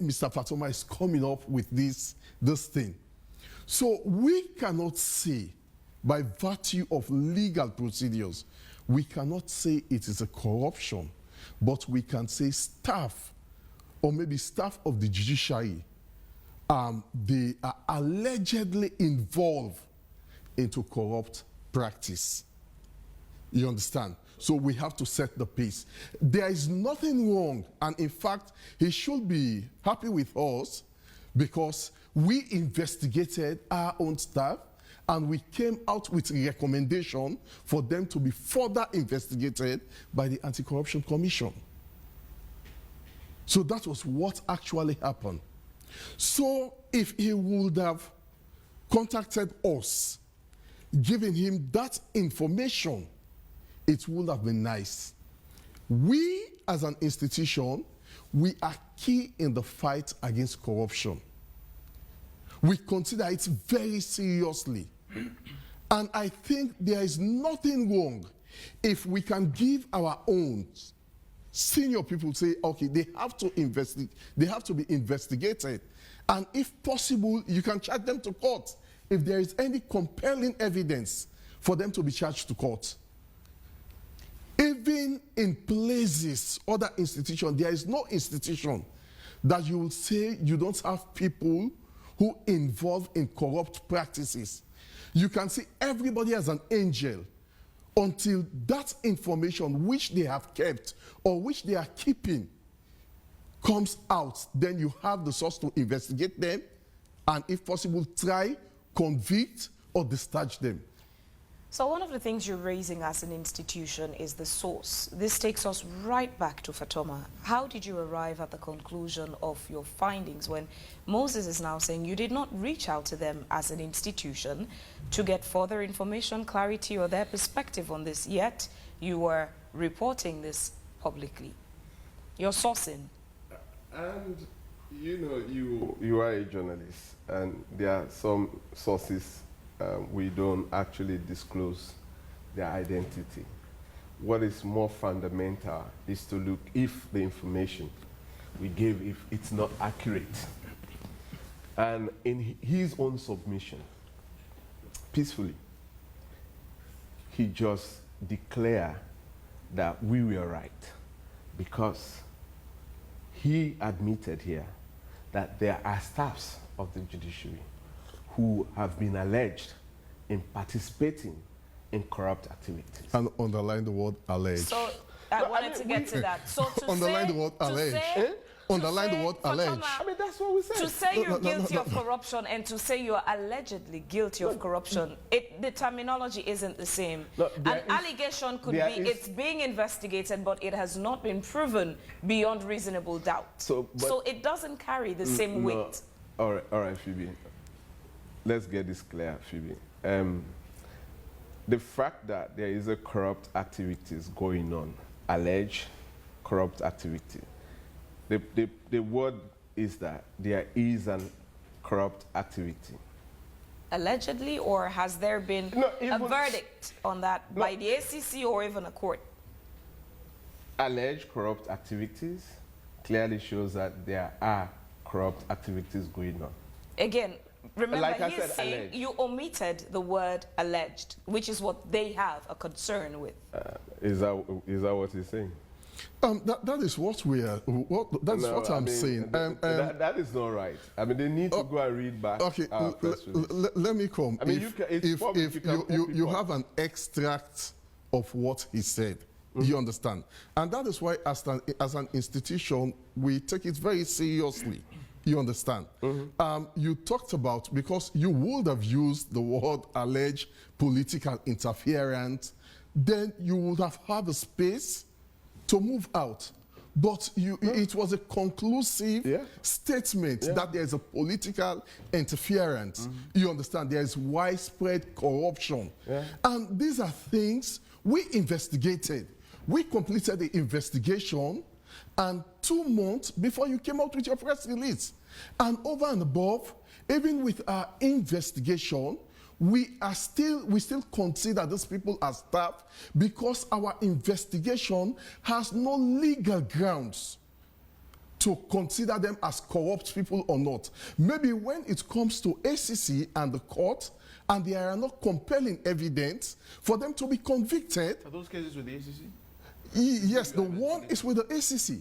Mr. Fatoma is coming up with this thing. So we cannot say, by virtue of legal procedures, we cannot say it is a corruption, but we can say staff, or maybe staff of the judiciary, they are allegedly involved into corrupt practice. You understand? So we have to set the pace. There is nothing wrong, and in fact, he should be happy with us because we investigated our own staff and we came out with a recommendation for them to be further investigated by the Anti-Corruption Commission. So that was what actually happened. So if he would have contacted us, giving him that information, it would have been nice. We, as an institution, we are key in the fight against corruption. We consider it very seriously. And I think there is nothing wrong if we can give our own senior people say, okay, they have to investigate, they have to be investigated. And if possible, you can charge them to court if there is any compelling evidence for them to be charged to court. Even in places, other institutions, there is no institution that you will say you don't have people who involve in corrupt practices. You can see everybody as an angel until that information which they have kept or which they are keeping comes out. Then you have the source to investigate them and, if possible, try, convict, or discharge them. So one of the things you're raising as an institution is the source. This takes us right back to Fatoma. How did you arrive at the conclusion of your findings when Moses is now saying you did not reach out to them as an institution to get further information, clarity, or their perspective on this, yet you were reporting this publicly? Your sourcing. And you know, you are a journalist, and there are some sources we don't actually disclose their identity. What is more fundamental is to look if the information we gave, if it's not accurate. And in his own submission, peacefully, he just declared that we were right, because he admitted here that there are staffs of the judiciary who have been alleged in participating in corrupt activities. And underline the word alleged. So I wanted to get to that. So to underline the word alleged. Underline the word alleged. I mean, that's what we said. To say you're guilty of corruption and to say you're allegedly guilty of corruption, the terminology isn't the same. An allegation could be it's being investigated, but it has not been proven beyond reasonable doubt. So it doesn't carry the same weight. All right, Phoebe. Let's get this clear, Phoebe. The fact that there is a corrupt activities going on, alleged corrupt activity, the word is that there is an corrupt activity. Allegedly, or has there been a verdict on that by the ACC or even a court? Alleged corrupt activities clearly shows that there are corrupt activities going on. Again, remember, like I he's said, saying alleged. You omitted the word alleged, which is what they have a concern with. Is that what he's saying? That is what we are. That's what I'm saying. That is not right. I mean, they need to go and read back. Okay, let me come. I mean, if you have an extract of what he said, you understand, and that is why, as an institution, we take it very seriously. You understand? You talked about, because you would have used the word alleged political interference, then you would have had a space to move out. But it was a conclusive statement that there is a political interference. You understand? There is widespread corruption. And these are things we investigated. We completed the investigation, and 2 months before you came out with your press release. And over and above, even with our investigation, we still consider these people as staff because our investigation has no legal grounds to consider them as corrupt people or not. Maybe when it comes to ACC and the court, and there are not compelling evidence for them to be convicted. Are those cases with the ACC? Yes, the one is with the ACC.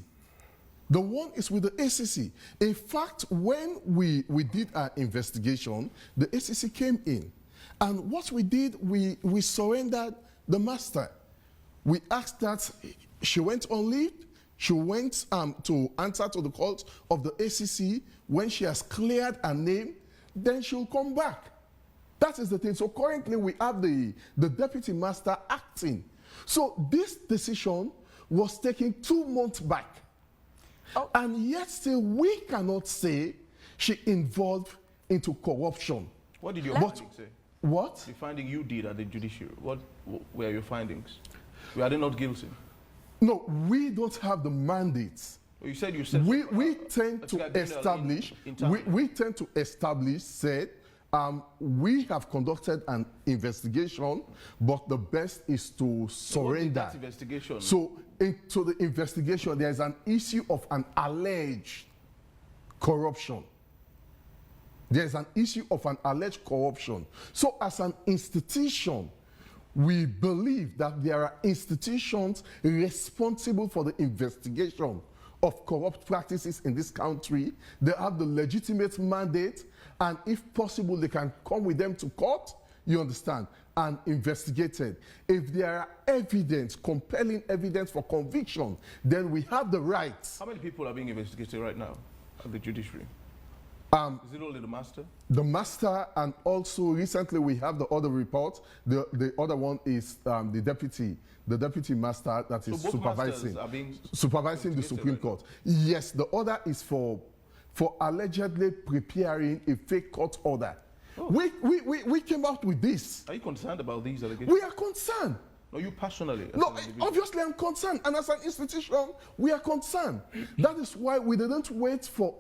The one is with the ACC. In fact, when we did our investigation, the ACC came in. And what we did, we surrendered the master. We asked that she went on leave. She went to answer to the calls of the ACC. When she has cleared her name, then she'll come back. That is the thing. So currently we have the deputy master acting. So this decision was taken 2 months back. Oh. And yet still we cannot say she involved into corruption. What did your But- findings say? What? The finding you did at the judiciary, what were your findings? Were they not guilty? No, we don't have the mandates. Well, you said you said We tend to tribunal establish, internally. we tend to establish, said, we have conducted an investigation, but the best is to What did surrender. that investigation. So into the investigation, there is an issue of an alleged corruption. There's an issue of an alleged corruption. So as an institution, we believe that there are institutions responsible for the investigation of corrupt practices in this country. They have the legitimate mandate, and if possible, they can come with them to court, you understand, and investigate it. If there are evidence, compelling evidence for conviction, then we have the rights. How many people are being investigated right now at the judiciary? Is it only the master? The master, and also recently we have the other report. The other one is the deputy master that is So both masters supervising are being the investigated Supreme right Court. Yes, the order is for allegedly preparing a fake court order. Oh. We came out with this. Are you concerned about these allegations? We are concerned. No, you personally. as No, an individual. obviously I'm concerned, and as an institution, we are concerned. That is why we didn't wait for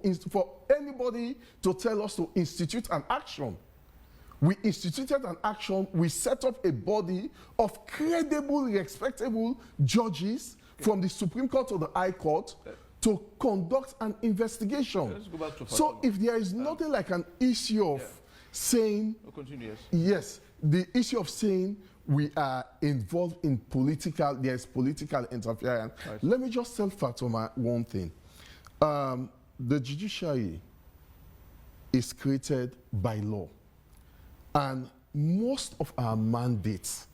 anybody to tell us to institute an action. We instituted an action. We set up a body of credible, respectable judges from the Supreme Court to the High Court to conduct an investigation. Let's go back to So Fatima. if there is nothing like an issue of saying, We'll continue, yes. yes, the issue of saying we are involved in there's political interference. Right. Let me just tell Fatoma one thing. The judiciary is created by law. And most of our mandates,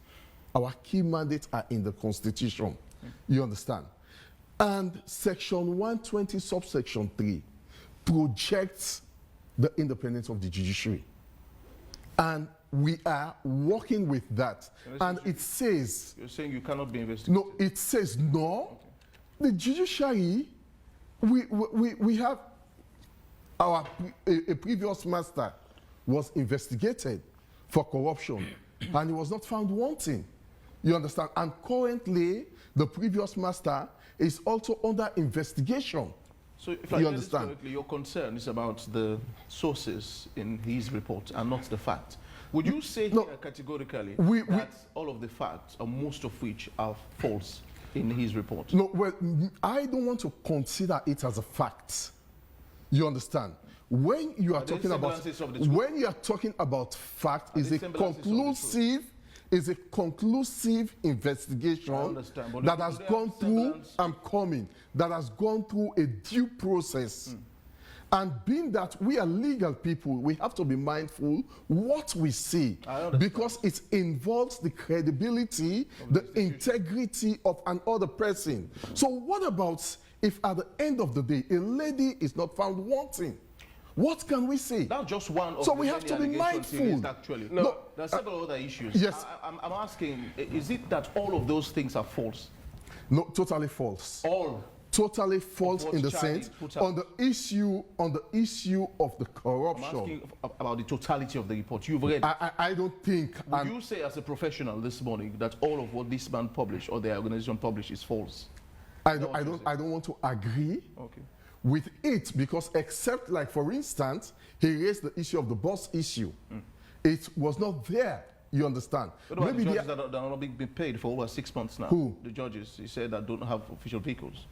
our key mandates are in the Constitution. You understand? And Section 120, subsection 3, projects the independence of the judiciary. And we are working with that. And it says, You're saying you cannot be investigated? no, it says no. The judiciary, we have a previous master was investigated for corruption and he was not found wanting. You understand? And currently, the previous master is also under investigation. So if I You get this understand? correctly, your concern is about the sources in his report and not the fact. Would you say No. here categorically We- that all of the facts, or most of which, are false in his report? No, well, I don't want to consider it as a fact. You understand? When you are Are there talking about semblances of the truth? fact, Are is there a semblances of the conclusive investigation I understand, but that do has they have gone through. semblance? That has gone through a due process. And being that we are legal people, we have to be mindful what we say, I understand. because it involves the credibility, the integrity of another person. So what about if at the end of the day, a lady is not found wanting? What can we say? That's just one of So the we have many to be allegations he mindful. raised, actually. No, there are several other issues. yes. I'm asking, is it that all of those things are false? No, totally false. All. Totally false what in the Charlie sense put out. on the issue of the I'm corruption. asking about the totality of the report. You've read. I don't think. Would you say as a professional this morning that all of what this man published or the organization published is false? I don't want to agree Okay. with it, because except, like, for instance, he raised the issue of the bus issue. It was not there. You understand? What about Maybe the they judges that are not being paid for over 6 months now? Who? The judges, he said, that don't have official vehicles.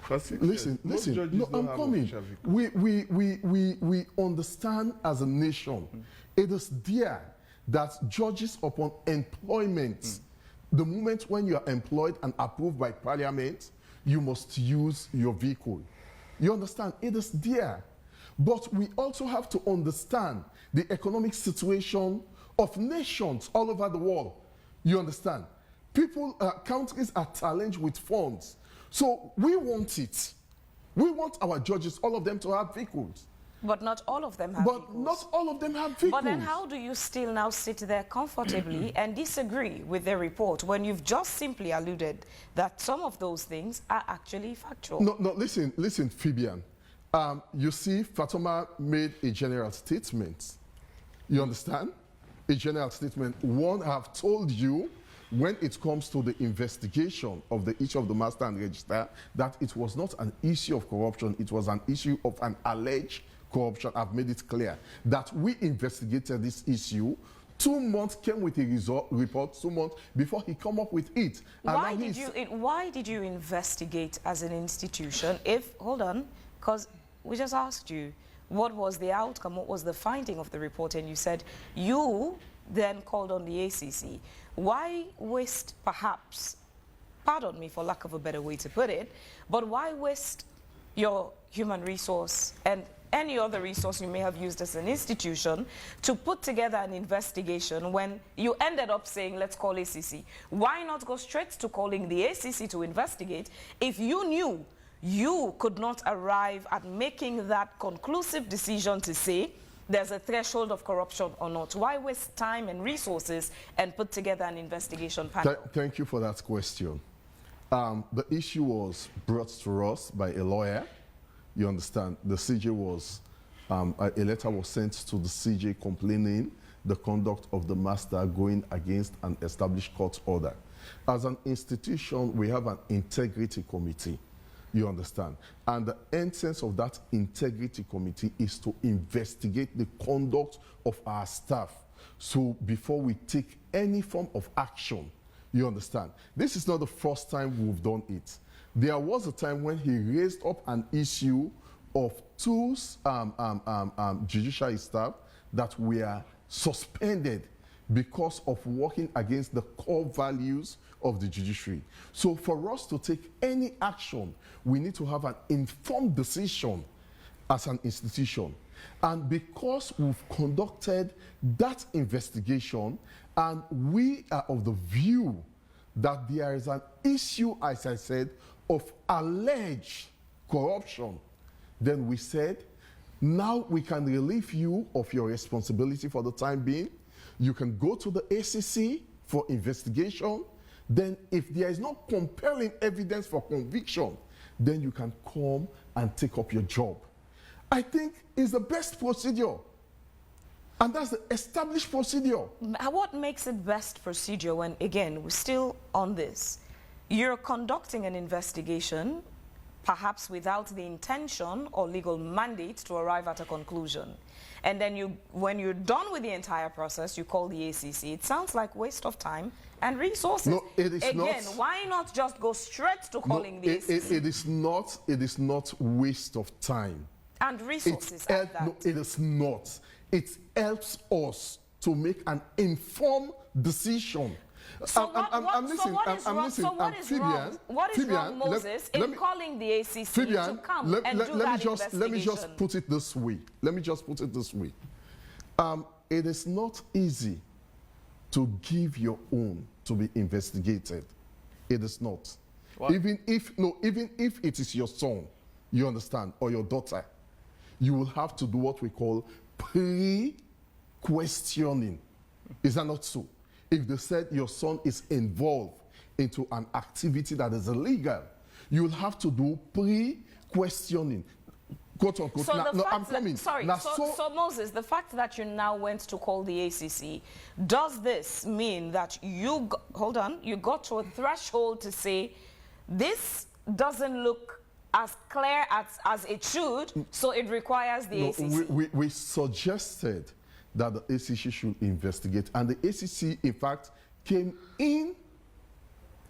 For 6 Listen, years. Most listen. judges No, don't I'm have coming. official vehicles. We understand as a nation, it is there that judges upon employment, the moment when you are employed and approved by parliament, you must use your vehicle. You understand? It is there. But we also have to understand the economic situation of nations all over the world. You understand? People, countries are challenged with funds. So we want it. We want our judges, all of them, to have vehicles. But not all of them have But vehicles. not all of them have vehicles. But then how do you still now sit there comfortably and disagree with the report when you've just simply alluded that some of those things are actually factual? No, listen, Phebean. You see, Fatoma made a general statement. You understand? A general statement. One, I have told you, when it comes to the investigation of the issue of the master and register, that it was not an issue of corruption, it was an issue of an alleged corruption. I've made it clear that we investigated this issue. 2 months came with a report, 2 months before he come up with it. And Why did you investigate as an institution if, hold on, because we just asked you, what was the outcome, what was the finding of the report, and you said you then called on the ACC. Why waste, perhaps, pardon me for lack of a better way to put it, but why waste your human resource and any other resource you may have used as an institution to put together an investigation when you ended up saying, let's call ACC? Why not go straight to calling the ACC to investigate if you knew you could not arrive at making that conclusive decision to say there's a threshold of corruption or not? Why waste time and resources and put together an investigation panel? Thank you for that question. The issue was brought to us by a lawyer. You understand? The CJ was, a letter was sent to the CJ complaining the conduct of the master going against an established court order. As an institution, we have an integrity committee. You understand? And the essence of that integrity committee is to investigate the conduct of our staff. So before we take any form of action, you understand? This is not the first time we've done it. There was a time when he raised up an issue of 2 judiciary staff that were suspended because of working against the core values of the judiciary. So for us to take any action, we need to have an informed decision as an institution. And because we've conducted that investigation and we are of the view that there is an issue, as I said, of alleged corruption, then we said, now we can relieve you of your responsibility for the time being. You can go to the ACC for investigation. Then if there is no compelling evidence for conviction, then you can come and take up your job. I think it's the best procedure. And that's the established procedure. What makes it best procedure when, again, we're still on this? You're conducting an investigation, perhaps without the intention or legal mandate to arrive at a conclusion. And then when you're done with the entire process, you call the ACC. It sounds like waste of time and resources. No, it is not. Again, why not just go straight to calling the ACC? It is not waste of time. And resources at that. No, it is not. It helps us to make an informed decision. So what is wrong, Moses, in calling the ACC to come and do that investigation? Let me just put it this way. It is not easy to give your own to be investigated. It is not. What? Even if it is your son, you understand, or your daughter, you will have to do what we call pre-questioning. Is that not so? If they said your son is involved into an activity that is illegal, you will have to do pre-questioning. Quote unquote. So Moses, the fact that you now went to call the ACC, does this mean that you got to a threshold to say, this doesn't look as clear as it should, so it requires the ACC? We suggested that the ACC should investigate, and the ACC, in fact, came in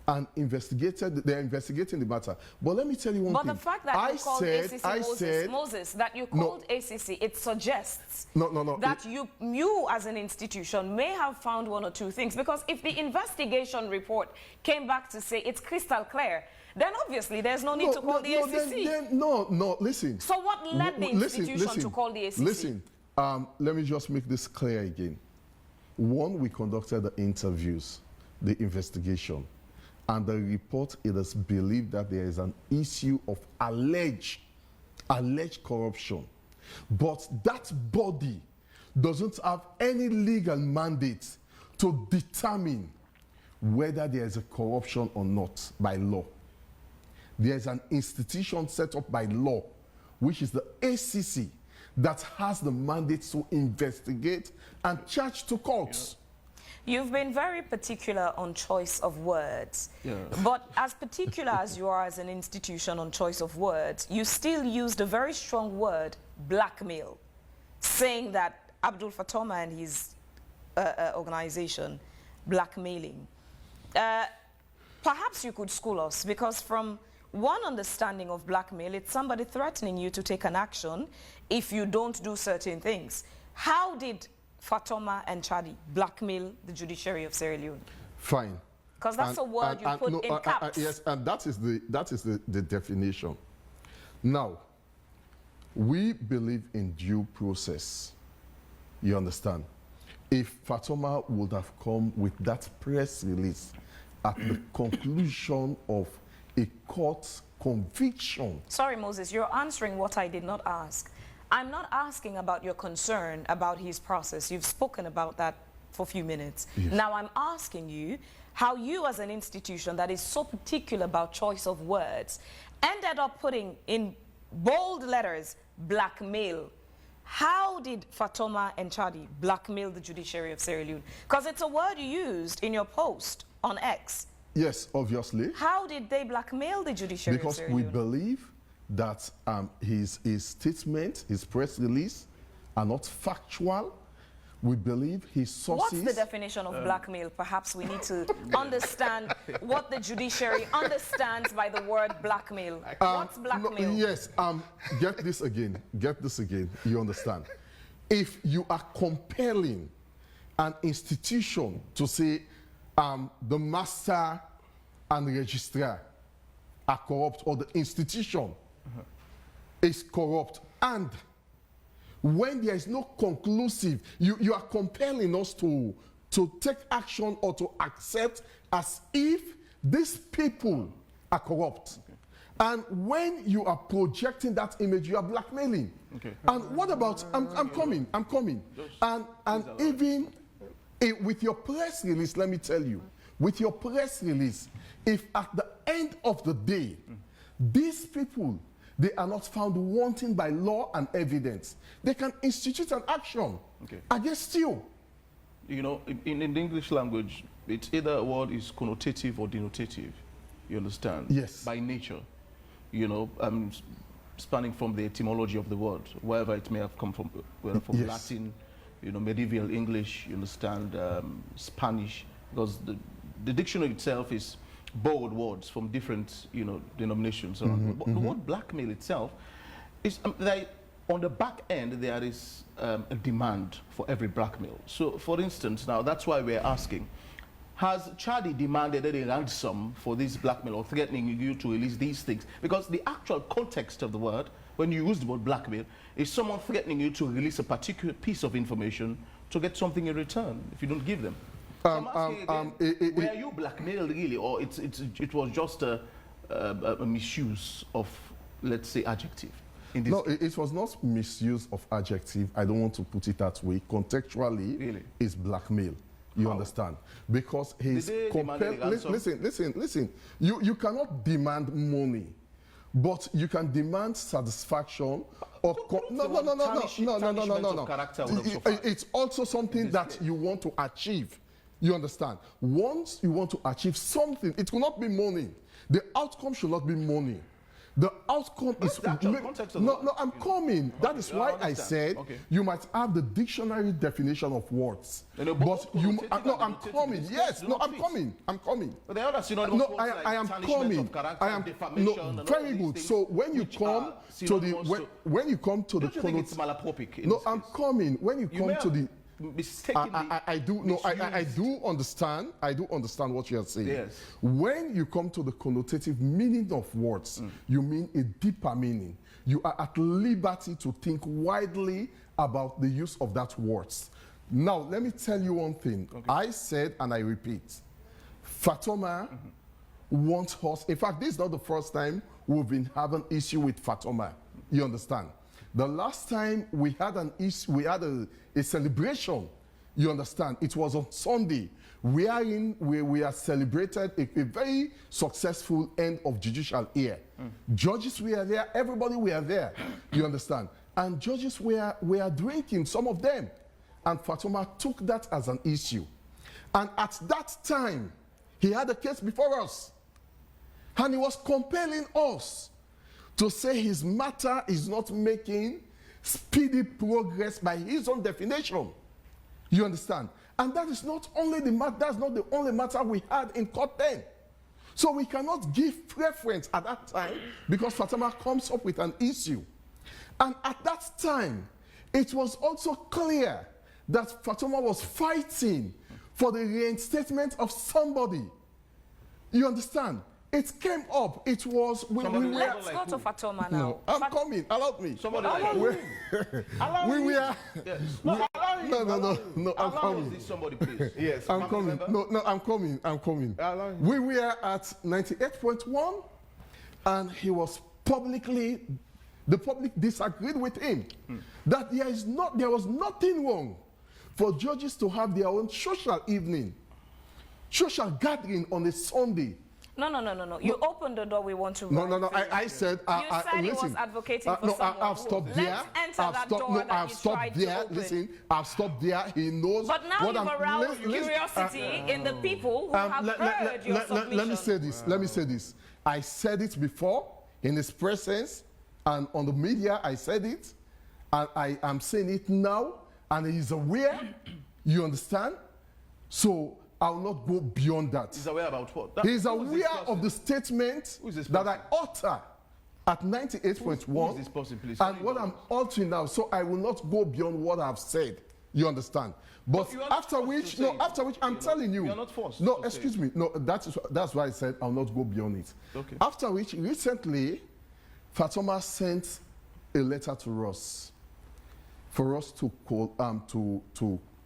and they're investigating the matter. But let me tell you one thing. But the fact that you called ACC Moses, that you called ACC, it suggests that you as an institution may have found one or two things. Because if the investigation report came back to say it's crystal clear, then obviously there's no need to call the ACC. Listen. So what led the institution to call the ACC? Listen, let me just make this clear again. One, we conducted the interviews, the investigation. And the report, it is believed that there is an issue of alleged corruption. But that body doesn't have any legal mandate to determine whether there is a corruption or not by law. There is an institution set up by law, which is the ACC, that has the mandate to investigate and charge to courts. You've been very particular on choice of words. But as particular as you are as an institution on choice of words, you still used a very strong word, blackmail, saying that Abdul Fatoma and his organization blackmailing. Perhaps you could school us, because from one understanding of blackmail, it's somebody threatening you to take an action if you don't do certain things. How did Fatoma and CHRDI blackmail the Judiciary of Sierra Leone? Fine. Because that's a word you put in caps. Yes, and that is the definition. Now, we believe in due process. You understand? If Fatoma would have come with that press release at the conclusion of a court conviction. Sorry, Moses, you're answering what I did not ask. I'm not asking about your concern about his process. You've spoken about that for a few minutes. Yes. Now I'm asking you how you as an institution that is so particular about choice of words ended up putting in bold letters, blackmail. How did Fatoma and CHRDI blackmail the Judiciary of Sierra Leone? Because it's a word you used in your post on X. Yes, obviously. How did they blackmail the Judiciary of Sierra Leone? Because we believe that his statement, his press release, are not factual. We believe his sources... What's the definition of blackmail? Perhaps we need to understand what the judiciary understands by the word blackmail. What's blackmail? Yes, get this again. Get this again. You understand? If you are compelling an institution to say the master and registrar are corrupt, or the institution is corrupt, and when there is no conclusive, you are compelling us to take action or to accept as if these people are corrupt. Okay. And when you are projecting that image, you are blackmailing. Okay. And what about, I'm coming. And even with your press release, let me tell you, with your press release, if at the end of the day, these people, they are not found wanting by law and evidence, they can institute an action against you. You know, in the English language, it's either a word is connotative or denotative. You understand? Yes. By nature. You know, spanning from the etymology of the word, wherever it may have come from, whether from yes. Latin, you know, medieval English, you understand, Spanish, because the dictionary itself is borrowed words from different, you know, denominations. But the word blackmail itself is on the back end there is a demand for every blackmail. So, for instance, now that's why we're asking: has CHRDI demanded a ransom for this blackmail or threatening you to release these things? Because the actual context of the word, when you use the word blackmail, is someone threatening you to release a particular piece of information to get something in return if you don't give them. So I'm asking again, were you blackmailed really, or it was just a misuse of, let's say, adjective? No, it was not misuse of adjective. I don't want to put it that way. Contextually, really? It's blackmail. You understand? Because he's listen. You cannot demand money, but you can demand satisfaction or no. It's also something that you want to achieve. You understand? Once you want to achieve something, it will not be money. The outcome should not be money. The outcome is the actual context of the no, word, no. I'm coming. That is why I understand. said Okay. you might have the dictionary definition of words, No, but you. connotative No, and I'm denotative coming. in this Yes, case do no, not I'm fit. coming. I'm coming. But there are other synonymous No, words like I am tarnishment coming. of character, I am defamation, no, and all very these good. things So when you which come are to the synonymous when you come to the don't you think it's malapropic in no, this I'm case? coming. When you You come may to have the mistakenly I do no I misused. do understand. I do understand what you are saying. Yes. When you come to the connotative meaning of words, you mean a deeper meaning. You are at liberty to think widely about the use of that words. Now, let me tell you one thing. Okay. I said, and I repeat, Fatoma wants us. In fact, this is not the first time we've been having issue with Fatoma. You understand? The last time we had an issue, we had a celebration. You understand? It was on Sunday, wherein we are celebrated a very successful end of judicial year. Judges were there, everybody were there. You understand? And judges were drinking, some of them. And Fatoma took that as an issue. And at that time, he had a case before us. And he was compelling us to say his matter is not making speedy progress by his own definition. You understand? And that is not only the matter, that's not the only matter we had in court then. So we cannot give preference at that time because Fatoma comes up with an issue. And at that time, it was also clear that Fatoma was fighting for the reinstatement of somebody. You understand? It came up. It was we Somebody were. Let's go to Fatoma now. No, I'm coming. Allow me. Somebody like we were. Yes. No, I'm Allow coming. this somebody, please. Yes. I'm coming. No, I'm coming. I'm coming. Allow him. We were at 98.1, and he was the public disagreed with him that there was nothing wrong for judges to have their own social evening, social gathering on a Sunday. No. You opened the door. We want to. No. I said. You said he listen. was advocating for No, someone I've who- stopped Let's there. enter I've that stopped. door No, that I've you stopped tried to there. open. Listen, I've stopped there. He knows. But now what you've aroused listen, curiosity in the people who have heard your submission. let me say this. Let me say this. I said it before in his presence and on the media. I said it, and I am saying it now, and he is aware. You understand? So I will not go beyond that. He's aware about what? He is Who this aware person? of the statement Who is this that I person? utter at 98.1. Who is this person, please? And what I'm altering now, so I will not go beyond what I've said. You understand? But you are not after forced which, to say no, it. after which I'm telling you. You are not forced No, to say excuse it. me. No, that's why I said I'll not go beyond it. Okay. After which, recently, Fatoma sent a letter to us for us to call,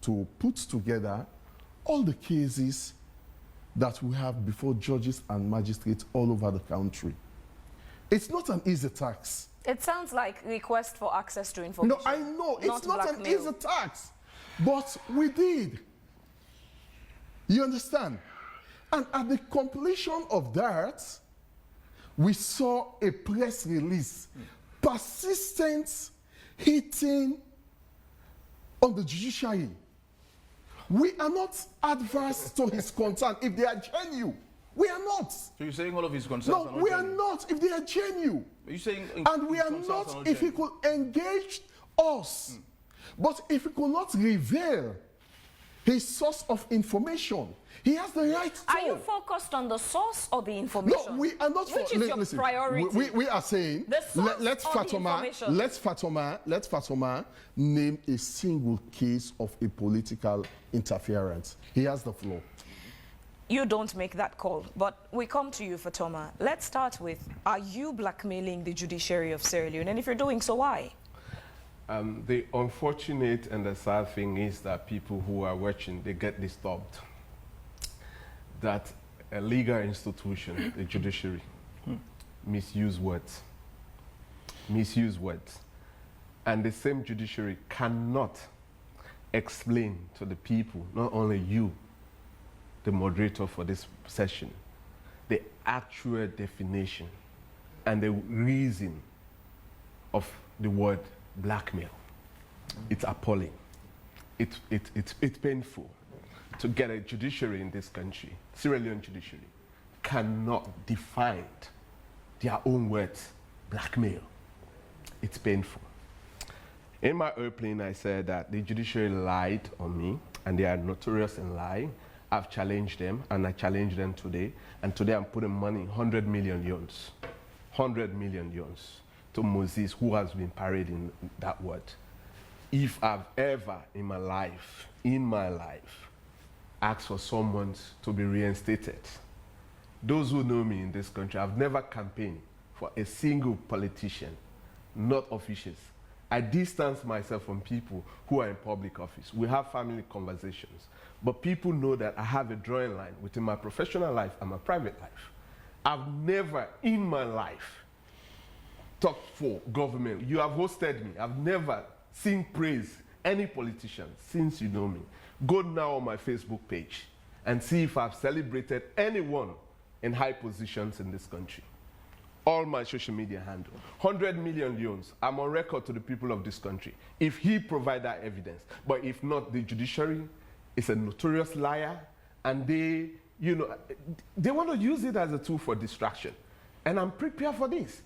to put together all the cases that we have before judges and magistrates all over the country. It's not an easy task. It sounds like request for access to information. No, I know. It's not an blackmail. easy task. But we did. You understand? And at the completion of that, we saw a press release. Persistent hitting on the judiciary. We are not adverse to his concern if they are genuine. We are not. So you're saying all of his concerns No, are not we are genuine? not if they are genuine. Are you saying And we his are concerns not if he genuine? could engage us. But if he could not reveal his source of information, he has the right to. Are you focused on the source or the information? No, we are not. Which is your listen, priority? We are saying The source let or the information? let Fatoma name a single case of a political interference. He has the floor. You don't make that call, but we come to you, Fatoma. Let's start with, are you blackmailing the Judiciary of Sierra Leone? And if you're doing so, why? The unfortunate and the sad thing is that people who are watching, they get disturbed. That a legal institution, the judiciary, misuse words. Misuse words. And the same judiciary cannot explain to the people, not only you, the moderator for this session, the actual definition and the reason of the word blackmail. It's appalling. It's painful to get a judiciary in this country, Sierra Leone judiciary, cannot define their own words blackmail. It's painful. In my airplane, I said that the judiciary lied on me, and they are notorious in lying. I've challenged them, and I challenge them today. And today I'm putting money, 100 million yuans, 100 million yuans to Moses, who has been parading that word. If I've ever in my life, asked for someone to be reinstated, those who know me in this country, I've never campaigned for a single politician, not officials. I distance myself from people who are in public office. We have family conversations. But people know that I have a drawing line within my professional life and my private life. I've never in my life talked for government. You have hosted me. I've never seen praise any politician since you know me. Go now on my Facebook page and see if I've celebrated anyone in high positions in this country. All my social media handle. 100 million yuans. I'm on record to the people of this country. If he provide that evidence, but if not, the judiciary is a notorious liar, and they want to use it as a tool for distraction. And I'm prepared for this.